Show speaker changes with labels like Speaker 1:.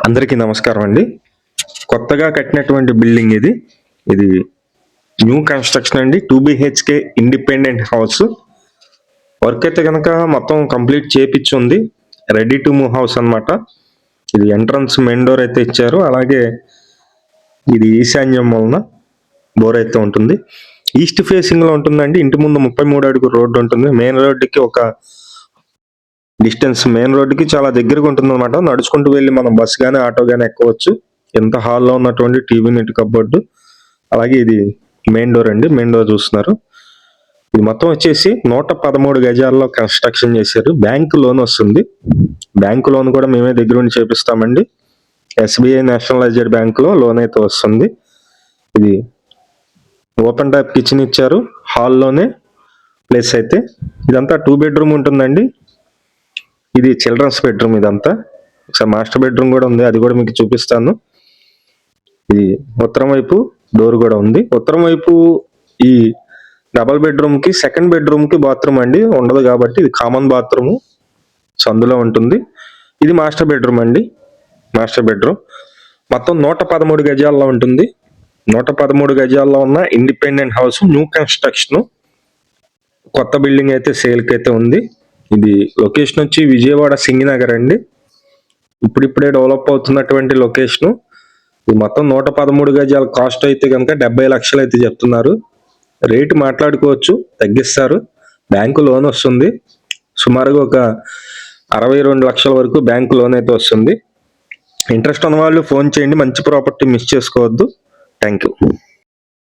Speaker 1: అందరికీ నమస్కారం అండి. కొత్తగా కట్టినటువంటి బిల్డింగ్ ఇది. ఇది న్యూ కన్స్ట్రక్షన్ అండి. 2 BHK ఇండిపెండెంట్ హౌస్. వర్క్ అయితే కనుక మొత్తం కంప్లీట్ చేపిచ్చి ఉంది. రెడీ టు మూవ్ హౌస్ అన్నమాట. ఇది ఎంట్రన్స్ మెయిన్ డోర్ అయితే ఇచ్చారు. అలాగే ఇది ఈశాన్యం వలన డోర్ అయితే ఉంటుంది. ఈస్ట్ ఫేసింగ్ లో ఉంటుందండి. ఇంటి ముందు 33 అడుగుల రోడ్డు ఉంటుంది. మెయిన్ రోడ్డుకి ఒక డిస్టెన్స్, మెయిన్ రోడ్డుకి చాలా దగ్గరగా ఉంటుంది అనమాట. నడుచుకుంటూ వెళ్ళి మనం బస్ గానీ ఆటో గానీ ఎక్కవచ్చు. ఎంత హాల్లో ఉన్నటువంటి టీవీ నెట్ కబోర్డు. అలాగే ఇది మెయిన్ డోర్ అండి. మెయిన్ డోర్ చూస్తున్నారు. ఇది మొత్తం వచ్చేసి 113 గజాల్లో కన్స్ట్రక్షన్ చేశారు. బ్యాంక్ లోన్ వస్తుంది. బ్యాంక్ లోన్ కూడా మేమే దగ్గర ఉండి చేపిస్తామండి. SBI నేషనలైజ్డ్ బ్యాంక్ లో లోన్ అయితే వస్తుంది. ఇది ఓపెన్ టైప్ కిచెన్ ఇచ్చారు. హాల్లోనే ప్లేస్ అయితే ఇదంతా 2 బెడ్రూమ్ ఉంటుందండి. ఇది చిల్డ్రన్స్ బెడ్రూమ్. ఇదంతా ఒకసారి మాస్టర్ బెడ్రూమ్ కూడా ఉంది, అది కూడా మీకు చూపిస్తాను. ఇది ఉత్తరం వైపు డోర్ కూడా ఉంది. ఉత్తరం వైపు ఈ డబల్ బెడ్రూమ్ కి సెకండ్ బెడ్రూమ్ కి బాత్రూమ్ అండి ఉండదు కాబట్టి ఇది కామన్ బాత్రూమ్, సో అందులో ఉంటుంది. ఇది మాస్టర్ బెడ్రూమ్ అండి. మాస్టర్ బెడ్రూమ్ మొత్తం 113 గజాల్లో ఉంటుంది. 113 గజాల్లో ఉన్న ఇండిపెండెంట్ హౌస్, న్యూ కన్స్ట్రక్షన్, కొత్త బిల్డింగ్ అయితే సేల్ కి అయితే ఉంది. ఇది లొకేషన్ వచ్చి విజయవాడ సింగినగర్ అండి. ఇప్పుడిప్పుడే డెవలప్ అవుతున్నటువంటి లొకేషన్. ఇది మొత్తం 113 గజాల కాస్ట్ అయితే కనుక 70 లక్షలు అయితే చెప్తున్నారు. రేటు మాట్లాడుకోవచ్చు, తగ్గిస్తారు. బ్యాంకు లోన్ వస్తుంది. సుమారుగా ఒక 62 లక్షల వరకు బ్యాంకు లోన్ అయితే వస్తుంది. ఇంట్రెస్ట్ ఉన్న వాళ్ళు ఫోన్ చేయండి. మంచి ప్రాపర్టీ మిస్ చేసుకోవద్దు. Thank you.